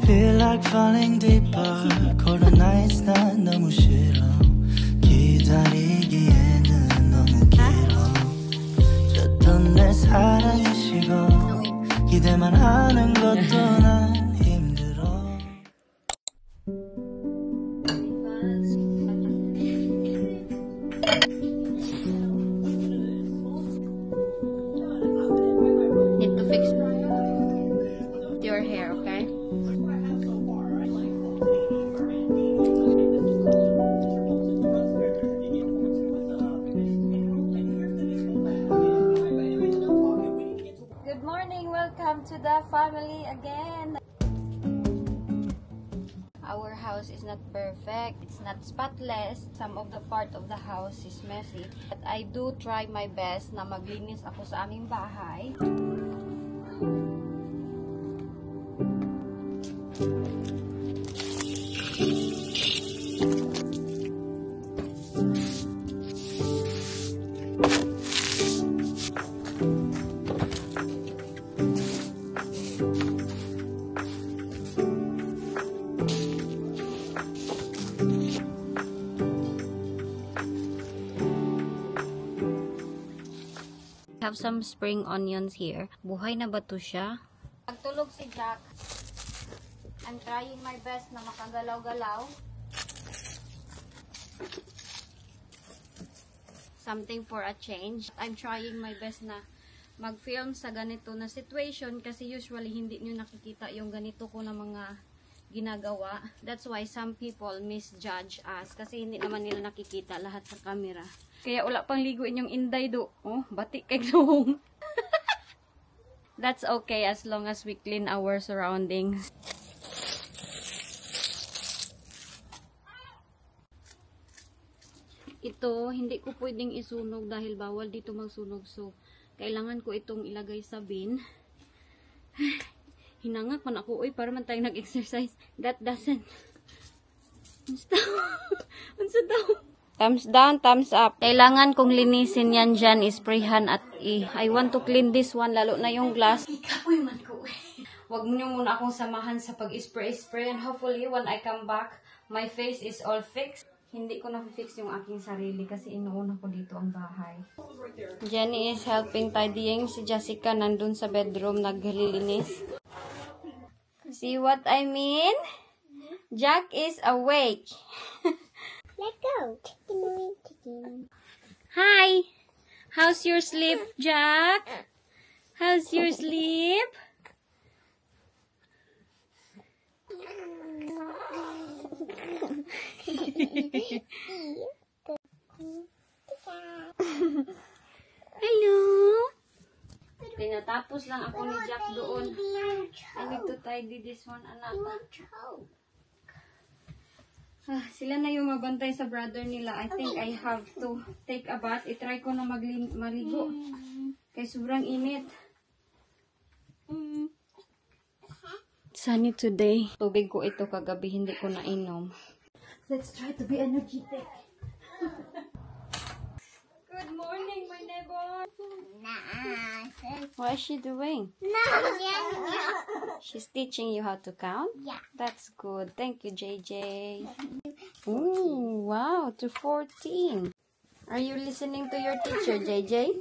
feel like falling deeper. Cold nights 난 너무 싫어. 기다리기에는 너무 길어. 줬던 내 사랑이 식어. 기대만 하는 것도 난 힘들어. Need to fix your hair, okay? Good morning, welcome to the family again. Our house is not perfect, it's not spotless. Some of the part of the house is messy. But I do try my best na maglinis ako sa aming bahay. Have some spring onions here. Buhay na ba to siya? Pagtulog si Jack, I'm trying my best na makagalaw-galaw. Something for a change. I'm trying my best na mag-film sa ganito na situation kasi usually hindi nyo nakikita yung ganito ko na mga ginagawa. That's why some people misjudge us kasi hindi naman nila nakikita lahat sa camera. Kaya wala pang liguin yung inday do. Oh, batik kay long. That's okay as long as we clean our surroundings. Ito, hindi ko pwedeng isunog dahil bawal dito magsunog. So, kailangan ko itong ilagay sa bin. Hinangak man ako. Uy, para man tayo nag-exercise. That doesn't. Unsa daw? Thumbs down, thumbs up. Kailangan kong linisin yan dyan, isprayhan at I want to clean this one, lalo na yung glass. Ikapoy man ko. Huwag nyo muna akong samahan sa pag-spray and hopefully when I come back, my face is all fixed. Hindi ko na-fix yung aking sarili kasi inuuna ko dito ang bahay. Jenny is helping tidying. Si Jessica nandun sa bedroom naglilinis. See what I mean? Jack is awake. Let's go. Chicken. Hi. How's your sleep, Jack? How's your sleep? Hello. Tinatapos lang ako ni Jack doon. I need to tidy this one, anak. Sila na yung mabantay sa brother nila. I think I have to take a bath. I-try ko na maligo. Kaya sobrang init. Sunny today. Tubig ko ito kagabi, hindi ko nainom. Let's try to be energetic. Good morning, my neighbor. What is she doing? She's teaching you how to count? Yeah. That's good. Thank you, JJ. Ooh, wow, to 14. Are you listening to your teacher, JJ?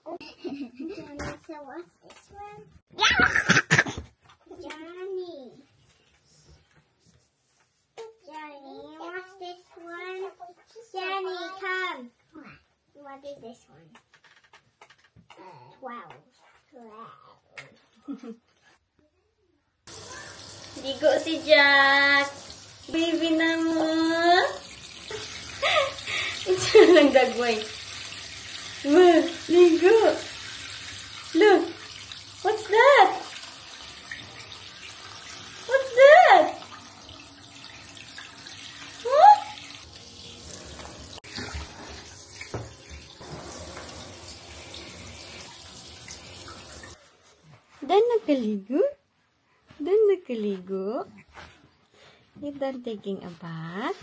Johnny, so what's this one? Johnny, what's this one? Johnny, come. What is this one? 12. Ligo si Jack. Baby na mo. Ito lang dagway. Ligo. Look. What's that? What's that? What? Dan nakaligo? Dan nakaligo? You done taking a bath?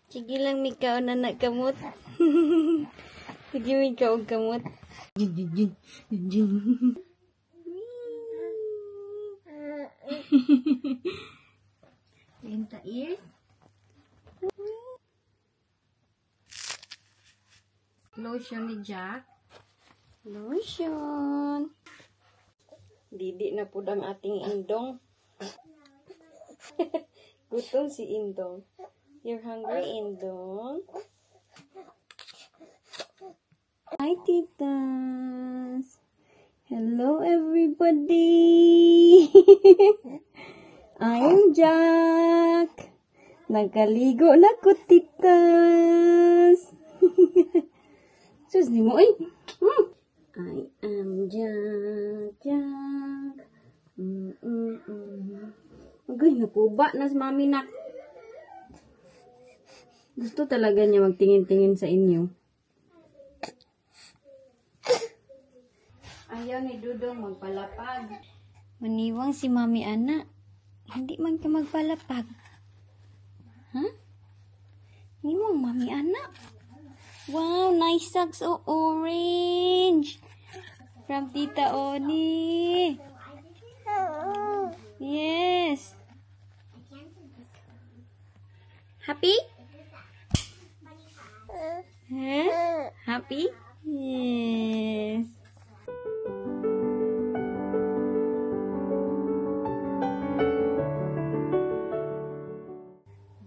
Sige lang, mikaw na nakamot. Sige, mikaw og kamot. Jin, jin, jin, jin, jin. Lenta ears. Lotion ni Jack. Lotion. Didi na po ang ating indong. Gutom si Indong. You're hungry, Indong? Hi, titas. Hello, everybody. I'm Jack. Nagkaligo na ko, titas. Sus, di mo, ay. I am Jack, Jack. Agay, napuba na si mami nak. Gusto talaga niya magtingin-tingin sa inyo. Ayaw ni Dudong magpalapag. Maniwang si mami ana. Hindi man ka magpalapag. Ha? Niwang mami ana. Wow, nice socks. Oh, orange. From Tita Oni. Yes. Happy? Huh? Happy? Yes.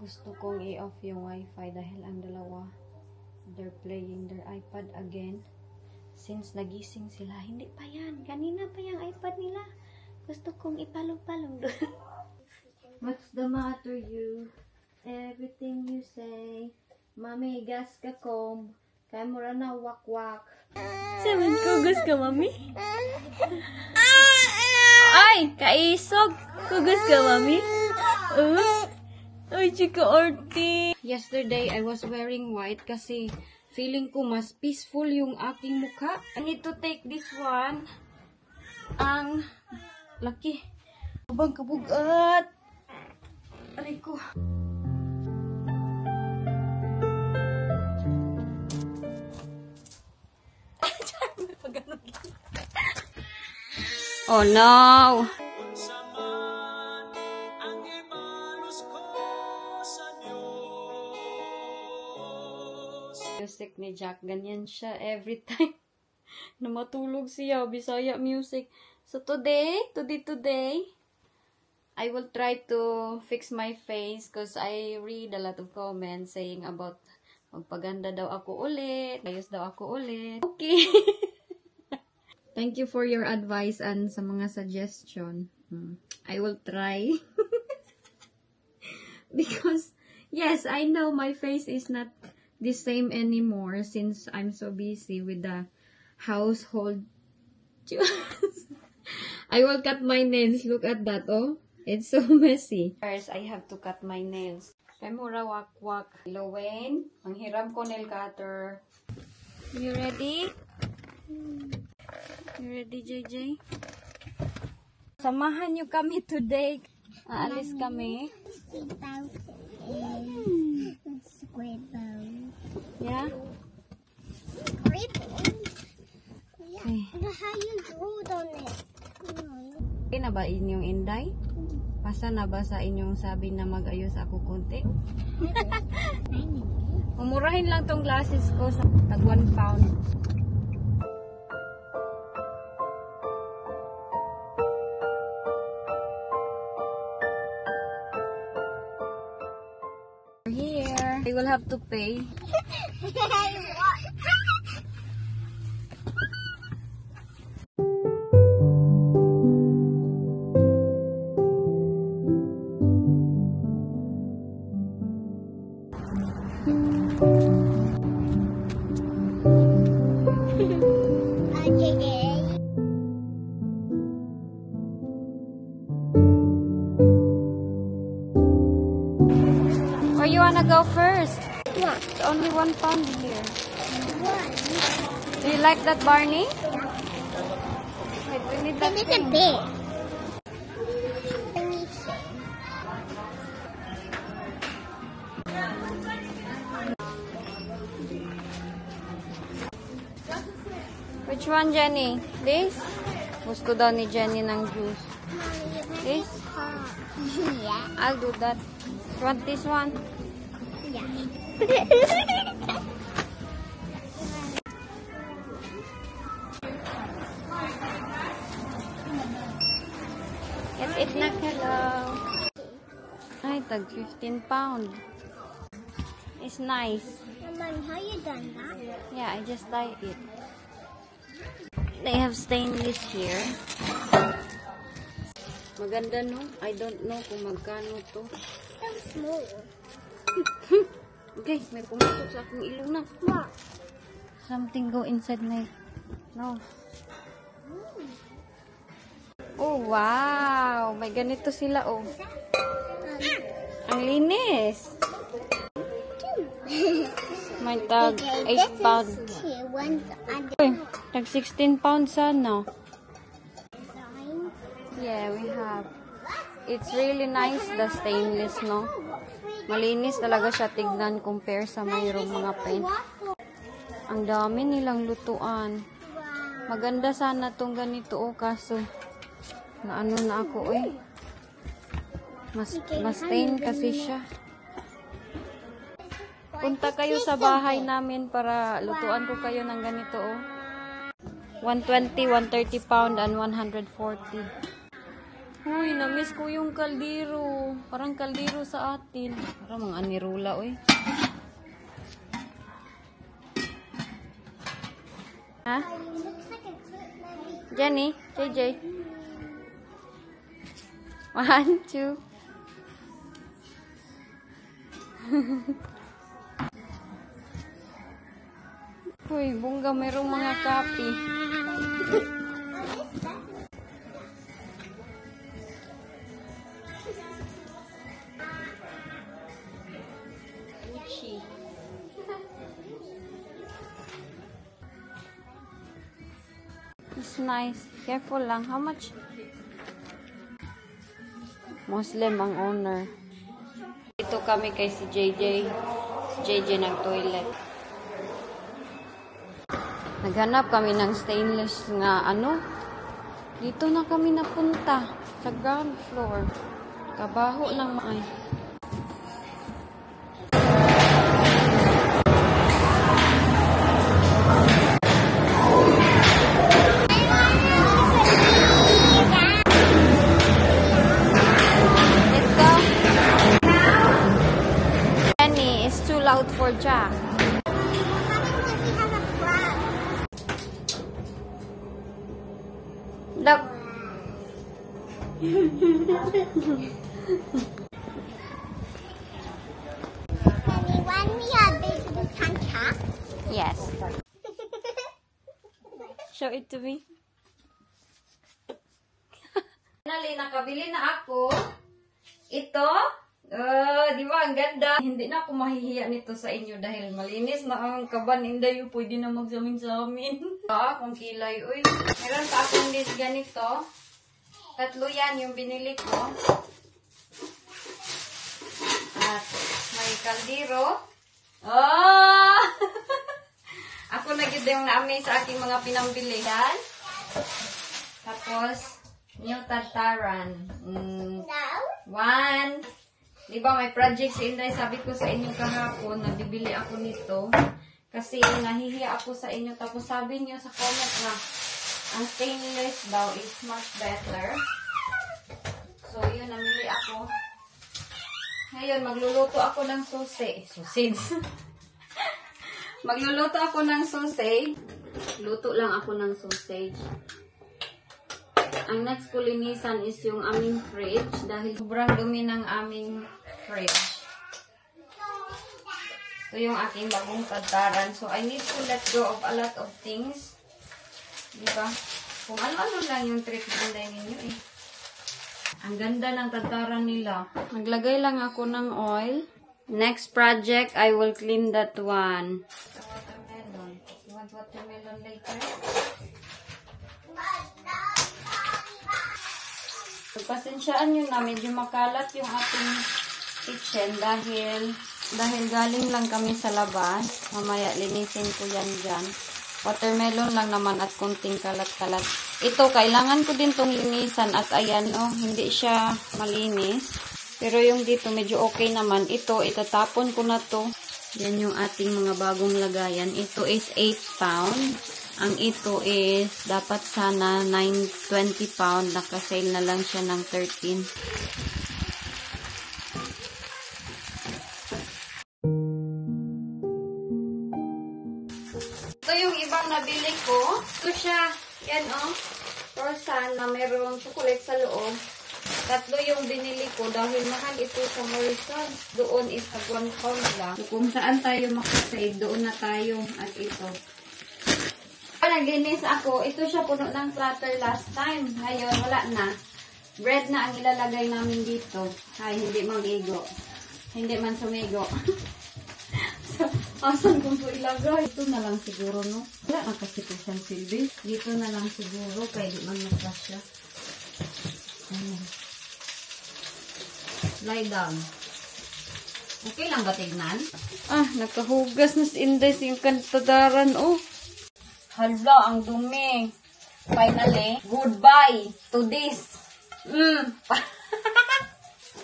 Gusto kong i-off yung wifi dahil ang dalawa they're playing their iPad again. Since nagising sila, hindi pa yan. Kanina pa yung iPad nila. Gusto kong ipalong-palong doon. What's the matter, you? Everything you say. Mami, gas ka comb. Kaya mo na wak-wak. Saman kugus ka, mami? Ay! Kaisog! Kugus ka, mami? Ay, chika orti. Yesterday, I was wearing white kasi feeling ko mas peaceful yung aking mukha. I need to take this one. Ang laki. Abang kabugat. Aray ko. Oh no! Music ni Jack, ganyan siya every time na matulog siya, Bisaya music. So today, I will try to fix my face because I read a lot of comments saying about magpaganda daw ako ulit, ayos daw ako ulit. Okay. Thank you for your advice and sa mga suggestion. I will try. Because, yes, I know my face is not the same anymore since I'm so busy with the household chores. I will cut my nails. Look at that, oh. It's so messy. First, I have to cut my nails. Kaya mura wak-wak. Lowen, manghiram ko nail cutter. You ready? You ready, JJ? Samahan niyo kami today. Aalis kami. Yeah? Okay. How you drew on it? Okay na ba inyong inday? Pasa na ba sa inyong sabi na mag-ayos ako konti? Umurahin lang tong glasses ko sa tag 1 pound. Here, I will have to pay. Or you wanna go first? Yeah. It's only 1 pound here. One. Do you like that, Barney? Wait, we need that It's a thing. bit. Let me see. Which one, Jenny? This? Gusto daw ni Jenny ng juice. This? Yeah. I'll do that. You want this one? Yeah. Get it na, hello. Ay, tag 15 pound. It's nice. Mom, how you done that? Yeah, I just dyed it. They have stainless here. Maganda, no? I don't know kung magkano to. So small. Okay, may pumasok sa aking ilong na. What? Something go inside my nose. Oh, wow! May ganito sila, oh. Ang linis! May tag 8 pound. Uy, tag 16 pound sana. Yeah, we have. It's really nice, the stainless, no? Malinis talaga siya tignan compare sa mayroong mga paint. Ang dami nilang lutuan. Maganda sana tong ganito, oh, kaso na ano na ako, eh. Mas stain kasi siya. Punta kayo sa bahay namin para lutuan ko kayo ng ganito, oh. 120, 130 pound, and 140. Uy, na-miss ko yung kaldero. Parang kaldero sa atin. Parang mga anirula, uy. Ha? Jenny? JJ? 1, 2. Uy, bongga, mayroong mga kapi. Gucci. It's nice. Careful lang. How much? Muslim ang owner. Dito kami kay si JJ. Si JJ nag-toilet. Naghanap kami ng stainless nga ano. Dito na kami napunta. Sa ground floor. Kabaho ng maay. Let's go. Jenny, it's too loud for Jack. Look. Can you want me a big pancha? Yes. Show it to me. Finally, nakabili na ako. Ito. Di ba? Ang ganda. Hindi na ako mahihiya nito sa inyo dahil malinis na ang kaban. Inday, pwede na magsamin sa amin. Kung kilay. Uy, meron pa akong ganito. Tatlo yan yung binili ko. At may kaldero. Oh! Ako na gid yung na-amaze sa aking mga pinambili. Yan. Tapos, new tataran. One. Diba may project si Inday, sabi ko sa inyo kahapon, nabibili ako nito. Kasi nahihiya ako sa inyo. Tapos sabi niyo sa comment na, ang stainless daw is much better. So yun, namili ako. Ngayon, magluluto ako ng sausage. Magluluto ako ng sausage. Luto lang ako ng sausage. Ang next ko linisan is yung aming fridge dahil sobrang dumi ng aming fridge. Ito yung aking bagong tadaran. So, I need to let go of a lot of things. Diba? Kung ano-ano lang yung treatment ninyo eh. Ang ganda ng tadaran nila. Naglagay lang ako ng oil. Next project, I will clean that one. Watermelon. You want watermelon later? So, pasensyaan nyo na, medyo makalat yung ating kitchen dahil galing lang kami sa labas. Mamaya linisin ko yan dyan. Watermelon lang naman at kunting kalat-kalat. Ito, kailangan ko din tong linisan at ayan, oh, hindi siya malinis. Pero yung dito, medyo okay naman. Ito, itatapon ko na to. Yan yung ating mga bagong lagayan. Ito is 8 pound. Ang ito is, dapat sana 20 pound. Nakasale na lang siya ng 13. Ito yung ibang nabili ko. Ito siya. Yan, oh. Torsan na mayroong chocolate sa loob. Tatlo yung binili ko dahil mahal ito sa Morrison. Doon is tag 1 pound lang. So, kung saan tayo makasave, doon na tayo. At ito. Naglinis ako. Ito siya puno ng clutter last time. Ngayon, wala na. Bread na ang ilalagay namin dito. Ay, hindi mag-igo. Hindi man sumigo. Asan kung ito ilagay? Ito na lang siguro, no? Wala na kasi ito siyang silbi. Dito na lang siguro. Pwede man mag-flash siya. Ayan. Lie down. Okay lang ba tignan? Ah, nakahugas na si Inday yung kantadaran, oh. Hala, ang dumi. Finally, goodbye to this.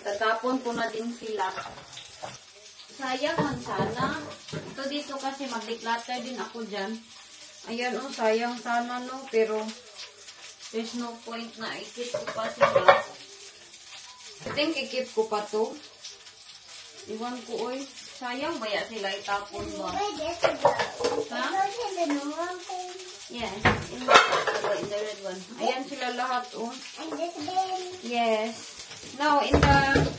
Tatapon ko na din sila. Sayang man sana. Ito dito kasi mag-declutter din ako dyan. Ayan, oh, sayang sana, no? Pero, there's no point na ikip ko pa sila. I think ikip ko pa to. Iwan ko, oy. Sayang ba yan sila itapon ba? Ha? Yes. In the red one. Ayan sila lahat, oh. Yes. Now, in the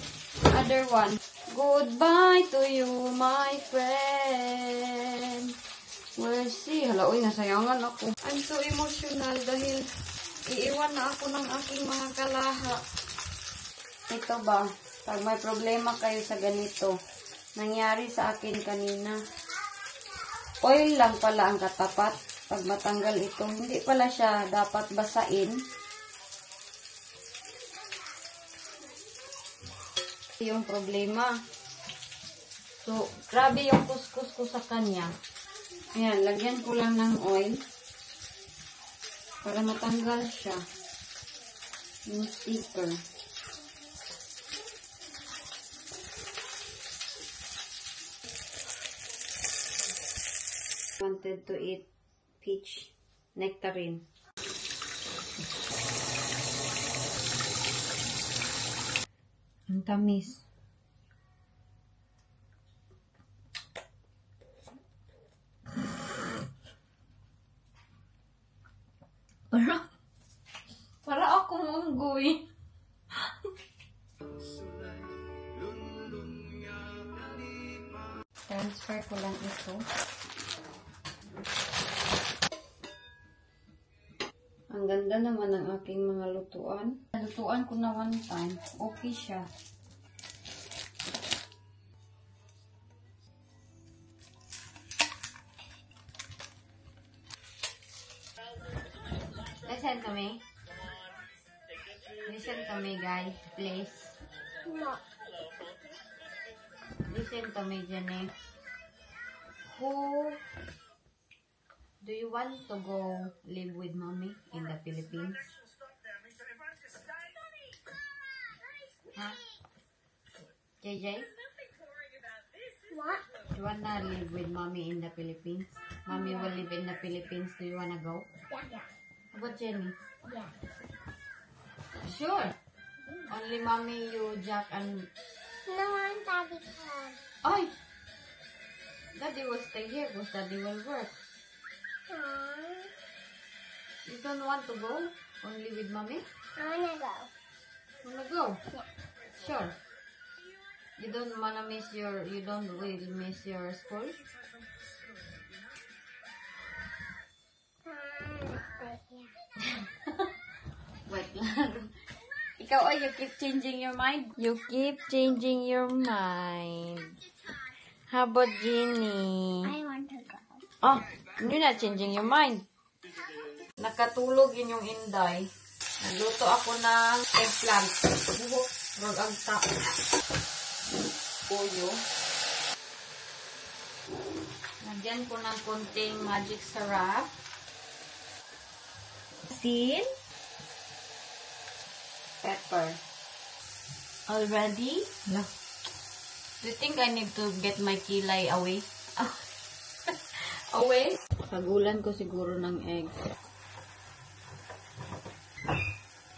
other one. Goodbye to you, my friend. We'll see. Hala, uy, nasayangan ako. I'm so emotional dahil iiwan na ako ng aking mga kalaha. Ito ba? Pag may problema kayo sa ganito, nangyari sa akin kanina. Oil lang pala ang katapat. Pag matanggal ito, hindi pala siya dapat basain. Yung problema. So, grabe yung kuskus ko sa kanya. Ayan, lagyan ko lang ng oil para matanggal siya. Yung sticker. Wanted to eat peach nectarine. Ang tamis. Para akong unggoy. Transfer ko lang ito. Ang ganda naman ng aking mga lutuan. Lutuan ko na one time. Okay siya. Listen to me. Listen to me, guys. Please. No. Listen to me, Jenny. Who do you want to go live with mommy in the Philippines? Huh? JJ? What? You wanna live with mommy in the Philippines? Mommy will live in the Philippines. Do you wanna go? Yeah. How about Jenny? Yeah. Sure. Only mommy, you, Jack, and... No, I'm Daddy Clan. Ay! Daddy will stay here because Daddy will work. You don't want to go? Only with mommy? I wanna go. Wanna go? Yeah. Sure. You don't wanna miss your... You don't really miss your school? Stay here. Wait lang. Ikaw, oh, you keep changing your mind? You keep changing your mind. How about Jeannie? I want to go. Oh, you're not changing your mind. Nakatulog yun yung Inday. Nagluto ako ng eggplant. Buhok, rag-agta. Puyo. Lagyan ko ng konting magic syrup. Asin. Pepper. All ready? No. Do you think I need to get my kilay away? Away? Pagulan ko siguro ng eggs.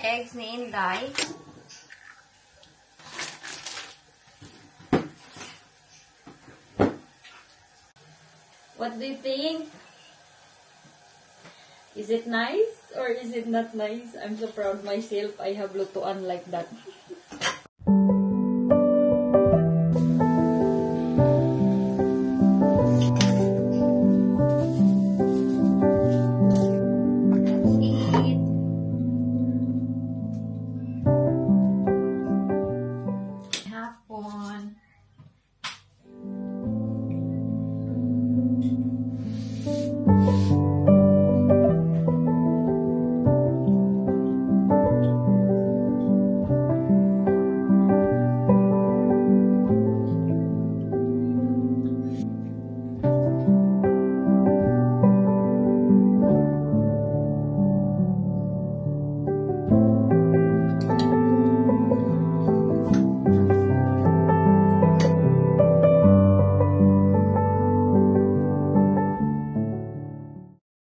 Eggs ni Inday. What do you think? Is it nice or is it not nice? I'm so proud myself. I have lutuan like that.